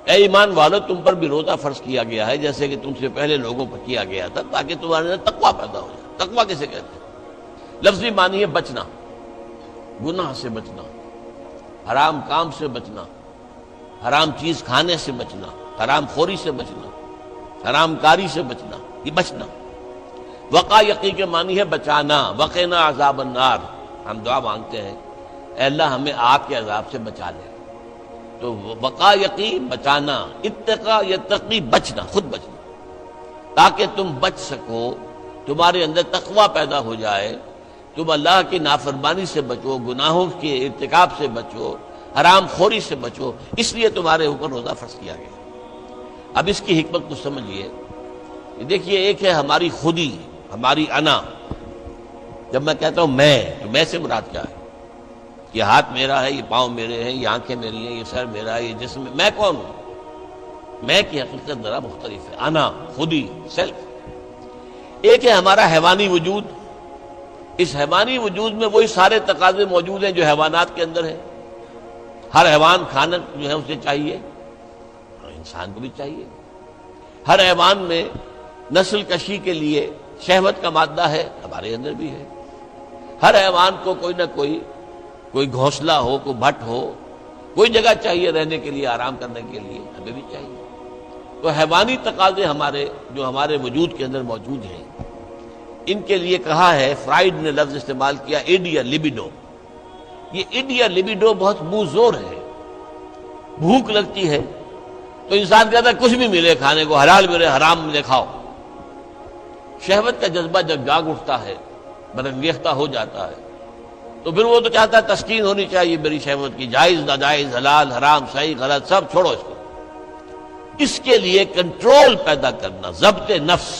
اے ایمان والو تم پر بھی روزہ فرض کیا گیا ہے جیسے کہ تم سے پہلے لوگوں پر کیا گیا تھا، تاکہ تمہارے اندر تقویٰ پیدا ہو جائے۔ تقویٰ کسے کہتے ہیں؟ لفظی معنی ہے بچنا، گناہ سے بچنا، حرام کام سے بچنا، حرام چیز کھانے سے بچنا، حرام خوری سے بچنا، حرام کاری سے بچنا، یہ بچنا۔ وقا یقی کے معنی ہے بچانا، وقنا عذاب النار، ہم دعا مانگتے ہیں اے اللہ ہمیں آگ کے عذاب سے بچا لے۔ تو وقا یقی بچانا، اتقا یتقی بچنا، خود بچنا، تاکہ تم بچ سکو، تمہارے اندر تقویٰ پیدا ہو جائے، تم اللہ کی نافرمانی سے بچو، گناہوں کے ارتکاب سے بچو، حرام خوری سے بچو، اس لیے تمہارے اوپر روزہ فرض کیا گیا۔ اب اس کی حکمت کو سمجھیے۔ دیکھیے ایک ہے ہماری خودی، ہماری انا۔ جب میں کہتا ہوں میں، تو میں سے مراد کیا ہے؟ یہ ہاتھ میرا ہے، یہ پاؤں میرے ہیں، یہ آنکھیں میری ہیں، یہ سر میرا ہے، یہ جسم۔ میں کون ہوں؟ میں کی حقیقت ذرا مختلف ہے، انا، خودی، سیلف۔ ایک ہے ہمارا حیوانی وجود، اس حیوانی وجود میں وہی سارے تقاضے موجود ہیں جو حیوانات کے اندر ہیں۔ ہر حیوان کھانا جو ہے اسے چاہیے، انسان کو بھی چاہیے۔ ہر حیوان میں نسل کشی کے لیے شہوت کا مادہ ہے، ہمارے اندر بھی ہے۔ ہر حیوان کو کوئی نہ کوئی گھونسلہ ہو، کوئی بھٹ ہو، کوئی جگہ چاہیے رہنے کے لیے، آرام کرنے کے لیے، ہمیں بھی چاہیے۔ تو حیوانی تقاضے ہمارے جو ہمارے وجود کے اندر موجود ہیں، ان کے لیے کہا ہے، فرائیڈ نے لفظ استعمال کیا ایڈیا لبیڈو۔ یہ ایڈیا لبیڈو بہت منہ زور ہے۔ بھوک لگتی ہے تو انسان کہتا ہے کچھ بھی ملے کھانے کو، حلال ملے حرام ملے کھاؤ۔ شہوت کا جذبہ جب جاگ اٹھتا ہے، برانگیختہ ہو جاتا ہے، تو پھر وہ تو چاہتا ہے تسکین ہونی چاہیے میری شہوت کی، جائز ناجائز، حلال حرام، صحیح غلط، سب چھوڑو اس کو۔ اس کے لیے کنٹرول پیدا کرنا، ضبط نفس،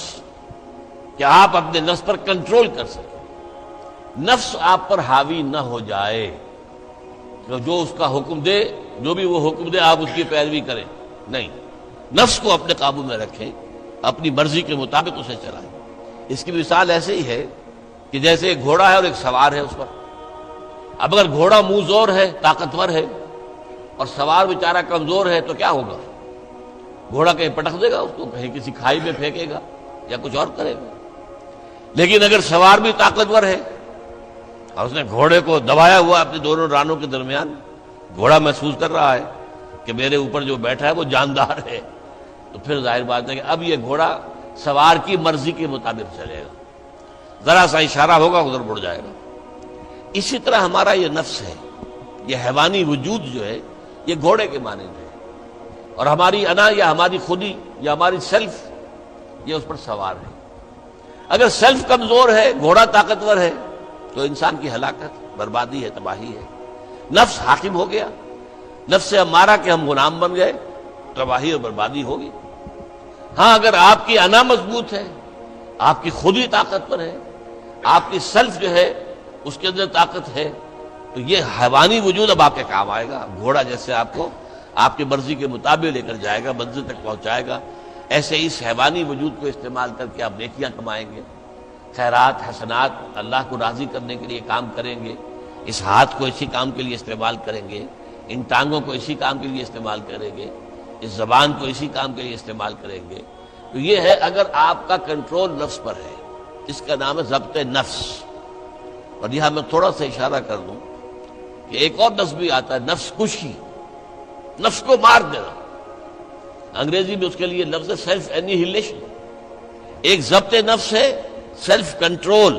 کہ آپ اپنے نفس پر کنٹرول کر سکیں، نفس آپ پر حاوی نہ ہو جائے، جو اس کا حکم دے، جو بھی وہ حکم دے آپ اس کی پیروی کریں، نہیں، نفس کو اپنے قابو میں رکھیں، اپنی مرضی کے مطابق اسے چلائیں۔ اس کی مثال ایسے ہی ہے کہ جیسے ایک گھوڑا ہے اور ایک سوار ہے اس پر۔ اب اگر گھوڑا منہ زور ہے، طاقتور ہے، اور سوار بیچارہ کمزور ہے، تو کیا ہوگا؟ گھوڑا کہیں پٹک دے گا اس کو، کہیں کسی کھائی میں پھینکے گا یا کچھ اور کرے گا۔ لیکن اگر سوار بھی طاقتور ہے اور اس نے گھوڑے کو دبایا ہوا اپنے دونوں رانوں کے درمیان، گھوڑا محسوس کر رہا ہے کہ میرے اوپر جو بیٹھا ہے وہ جاندار ہے، تو پھر ظاہر بات ہے کہ اب یہ گھوڑا سوار کی مرضی کے مطابق چلے گا، ذرا سا اشارہ ہوگا ادھر مڑ جائے گا۔ اسی طرح ہمارا یہ نفس ہے، یہ حیوانی وجود جو ہے، یہ گھوڑے کے مانند ہے، اور ہماری انا یا ہماری خودی یا ہماری سیلف یہ اس پر سوار ہے۔ اگر سیلف کمزور ہے، گھوڑا طاقتور ہے، تو انسان کی ہلاکت، بربادی ہے، تباہی ہے۔ نفس حاکم ہو گیا، نفس سے ہمارا کہ ہم غلام بن گئے، تباہی اور بربادی ہوگی۔ ہاں اگر آپ کی انا مضبوط ہے، آپ کی خودی طاقتور ہے، آپ کی سیلف جو ہے اس کے اندر طاقت ہے، تو یہ حیوانی وجود اب آپ کے کام آئے گا۔ گھوڑا جیسے آپ کو آپ کی مرضی کے مطابق لے کر جائے گا، منزل تک پہنچائے گا، ایسے اس حیوانی وجود کو استعمال کر کے آپ نیکیاں کمائیں گے، خیرات حسنات، اللہ کو راضی کرنے کے لیے کام کریں گے۔ اس ہاتھ کو اسی کام کے لیے استعمال کریں گے، ان ٹانگوں کو اسی کام کے لیے استعمال کریں گے، اس زبان کو اسی کام کے لیے استعمال کریں گے۔ تو یہ ہے اگر آپ کا کنٹرول نفس پر ہے، اس کا نام ہے ضبط نفس۔ اور یہاں میں تھوڑا سا اشارہ کر دوں کہ ایک اور لفظ بھی آتا ہے، نفس کشی، نفس کو مار دینا۔ انگریزی میں اس کے لیے لفظ ہے سیلف اینیہیلیشن۔ ایک ضبط نفس ہے، سیلف کنٹرول،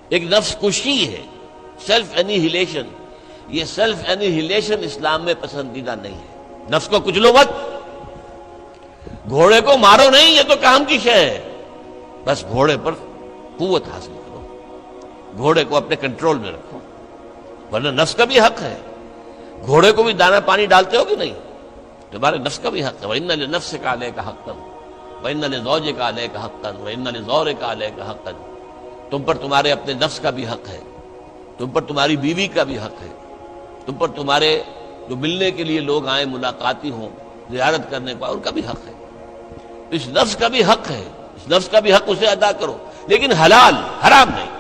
ایک نفس کشی ہے، سیلف اینیہیلیشن۔ یہ سیلف اینیہیلیشن اسلام میں پسندیدہ نہیں ہے۔ نفس کو کچلو مت، گھوڑے کو مارو نہیں، یہ تو کام کی شے ہے، بس گھوڑے پر قوت حاصل کرو، گھوڑے کو اپنے کنٹرول میں رکھو، ورنہ نفس کا بھی حق ہے۔ گھوڑے کو بھی دانا پانی ڈالتے ہو کہ نہیں؟ تمہارے نفس کا بھی حق ہے۔ وَإِنَّ لِنَفْسِكَ عَلَيْكَ حَقًّا وَإِنَّ لِزَوْجِكَ عَلَيْكَ حَقًّا وَإِنَّ لِزَوْرِكَ عَلَيْكَ حَقًّا۔ تم پر تمہارے اپنے نفس کا بھی حق ہے، تم پر تمہاری بیوی کا بھی حق ہے، تم پر تمہارے جو ملنے کے لیے لوگ آئیں، ملاقاتی ہوں، زیارت کرنے کو، ان کا بھی حق ہے۔ اس نفس کا بھی حق ہے، اس نفس کا بھی حق اسے ادا کرو، لیکن حلال، حرام نہیں۔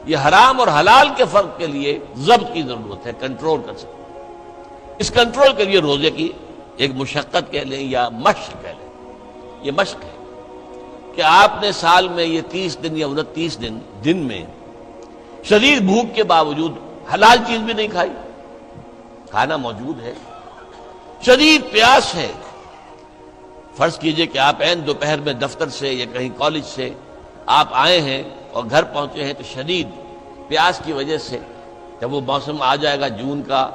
یہ حرام اور حلال کے فرق کے لیے ضبط کی ضرورت ہے، کنٹرول کر سکتے۔ اس کنٹرول کے لیے روزے کی ایک مشقت کہہ لیں یا مشق کہہ لیں، یہ مشق ہے کہ آپ نے سال میں یہ 30 دن یا 29 دن میں شدید بھوک کے باوجود حلال چیز بھی نہیں کھائی، کھانا موجود ہے، شدید پیاس ہے۔ فرض کیجئے کہ آپ عین دوپہر میں دفتر سے یا کہیں کالج سے آپ آئے ہیں اور گھر پہنچے ہیں تو شدید پیاس کی وجہ سے، جب وہ موسم آ جائے گا جون کا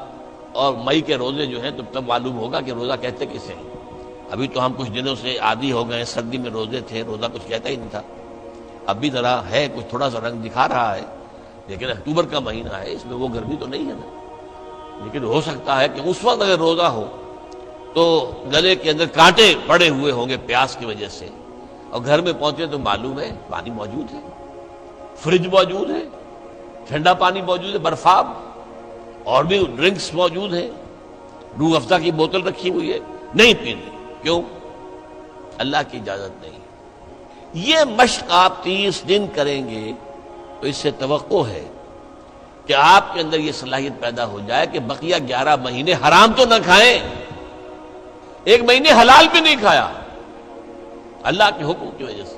اور مئی کے روزے جو ہیں تو تب معلوم ہوگا کہ روزہ کہتے کسے ہیں۔ ابھی تو ہم کچھ دنوں سے عادی ہو گئے، سردی میں روزے تھے، روزہ کچھ کہتا ہی نہیں تھا، اب بھی ذرا ہے، کچھ تھوڑا سا رنگ دکھا رہا ہے، لیکن اکتوبر کا مہینہ ہے، اس میں وہ گرمی تو نہیں ہے نا۔ لیکن ہو سکتا ہے کہ اس وقت اگر روزہ ہو تو گلے کے اندر کانٹے پڑے ہوئے ہوں گے پیاس کی وجہ سے، اور گھر میں پہنچے تو معلوم ہے پانی موجود ہے، فریج موجود ہے، ٹھنڈا پانی موجود ہے، برفاب اور بھی ڈرنکس موجود ہیں، روح افزا کی بوتل رکھی ہوئی ہے، نہیں پینی۔ کیوں؟ اللہ کی اجازت نہیں۔ یہ مشق آپ 30 دن کریں گے تو اس سے توقع ہے کہ آپ کے اندر یہ صلاحیت پیدا ہو جائے کہ بقیہ 11 مہینے حرام تو نہ کھائیں، ایک مہینے حلال بھی نہیں کھایا اللہ کے حکم کی وجہ سے،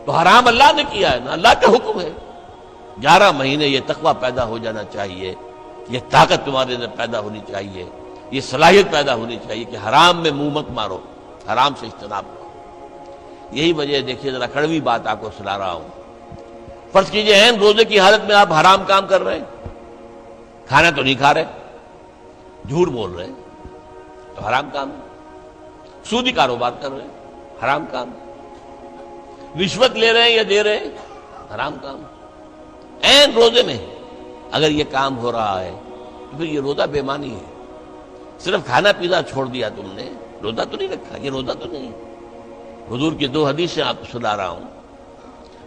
تو حرام اللہ نے کیا ہے نا، اللہ کا حکم ہے۔ 11 مہینے یہ تقویٰ پیدا ہو جانا چاہیے، یہ طاقت تمہارے اندر پیدا ہونی چاہیے، یہ صلاحیت پیدا ہونی چاہیے کہ حرام میں منہ مت مارو، حرام سے اجتناب کرو۔ یہی وجہ ہے، دیکھیے ذرا کڑوی بات آپ کو سنا رہا ہوں۔ فرض کیجئے عین روزے کی حالت میں آپ حرام کام کر رہے ہیں، کھانا تو نہیں کھا رہے، جھوٹ بول رہے ہیں تو حرام کام ہے، سودی کاروبار کر رہے ہیں حرام کام ہے، رشوت لے رہے ہیں یا دے رہے ہیں حرام کام ہے۔ عین روزے میں اگر یہ کام ہو رہا ہے تو پھر یہ روزہ بے معنی ہے، صرف کھانا پینا چھوڑ دیا تم نے، روزہ تو نہیں رکھا، یہ روزہ تو نہیں۔ حضور کی 2 حدیثیں آپ کو سنا رہا ہوں۔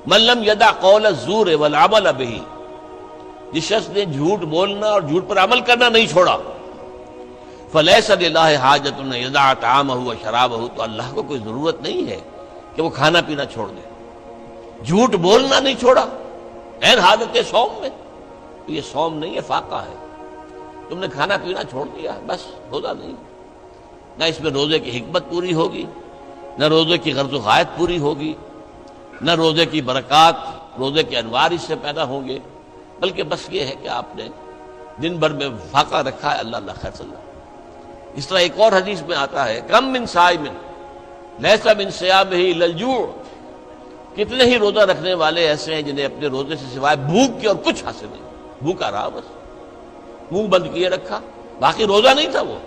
من لم یدع قول الزور والعمل به، جس شخص نے جھوٹ بولنا اور جھوٹ پر عمل کرنا نہیں چھوڑا، فلیس للہ حاجۃ ان یدع طعامہ وشرابہ، تو اللہ کو کوئی ضرورت نہیں ہے کہ وہ کھانا پینا چھوڑ دے۔ جھوٹ بولنا نہیں چھوڑا عین حالت صوم میں، تو یہ صوم نہیں ہے، فاقہ ہے۔ تم نے کھانا پینا چھوڑ دیا، بس روزہ نہیں۔ نہ اس میں روزے کی حکمت پوری ہوگی، نہ روزے کی غرض و غایت پوری ہوگی، نہ روزے کی برکات، روزے کے انوار اس سے پیدا ہوں گے، بلکہ بس یہ ہے کہ آپ نے دن بھر میں فاقہ رکھا ہے، اللہ اللہ خیر صلی اللہ۔ اس طرح ایک اور حدیث میں آتا ہے، کم من صائم لیس من صیامہ الا الجوع، کتنے ہی روزہ رکھنے والے ایسے ہیں جنہیں اپنے روزے سے سوائے بھوک کے اور کچھ حاصل نہیں، بھوکا رہا، بس منہ بند کیے رکھا، باقی روزہ نہیں تھا وہ۔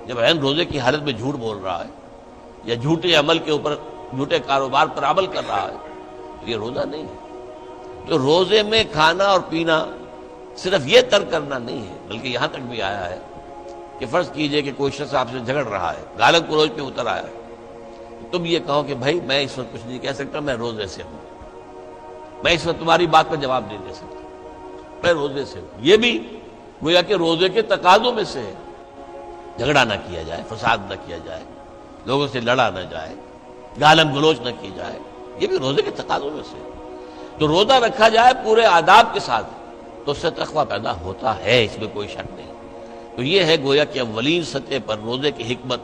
جب عین روزے کی حالت میں جھوٹ بول رہا ہے یا جھوٹے عمل کے اوپر، جھوٹے کاروبار پر عمل کر رہا ہے تو یہ روزہ نہیں ہے۔ تو روزے میں کھانا اور پینا صرف یہ ترک کرنا نہیں ہے، بلکہ یہاں تک بھی آیا ہے کہ فرض کیجئے کہ کوئی شخص آپ سے جھگڑ رہا ہے، گالن گلوچ پہ اتر آیا ہے، تم یہ کہو کہ بھائی میں اس وقت کچھ نہیں کہہ سکتا، میں روزے سے ہوں، میں اس وقت تمہاری بات پر جواب نہیں دے سکتا، میں روزے سے ہوں۔ یہ بھی گویا کہ روزے کے تقاضوں میں سے ہے، جھگڑا نہ کیا جائے، فساد نہ کیا جائے، لوگوں سے لڑا نہ جائے، گالم گلوچ نہ کی جائے، یہ بھی روزے کے تقاضوں میں سے ہے۔ تو روزہ رکھا جائے پورے آداب کے ساتھ تو اس سے تقویٰ پیدا ہوتا ہے، اس میں کوئی شک نہیں۔ تو یہ ہے گویا کہ اولین سطح پر روزے کی حکمت،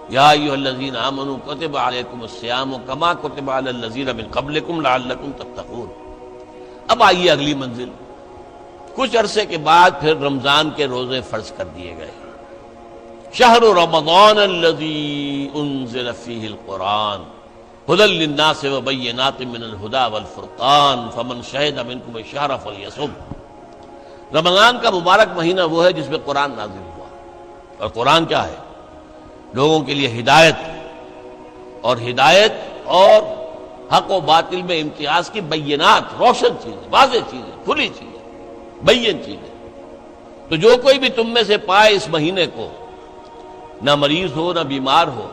یا ایھا الذین آمنوا کتب علیکم الصیام کما کتب علی الذین من قبلکم لعلکم تتقون۔ اب آئیے اگلی منزل، کچھ عرصے کے بعد پھر رمضان کے روزے فرض کر دیے گئے۔ شہر رمضان الذی انزل فیہ القرآن ھدی للناس وبینات من الھدی والفرقان فمن شہد منکم الشہر فلیصم۔ رمضان کا مبارک مہینہ وہ ہے جس میں قرآن نازل ہوا، اور قرآن کیا ہے؟ لوگوں کے لیے ہدایت اور حق و باطل میں امتیاز کی بینات، روشن چیزیں، واضح چیزیں، کھلی چیزیں، بین چیزیں۔ تو جو کوئی بھی تم میں سے پائے اس مہینے کو، نہ مریض ہو نہ بیمار ہو،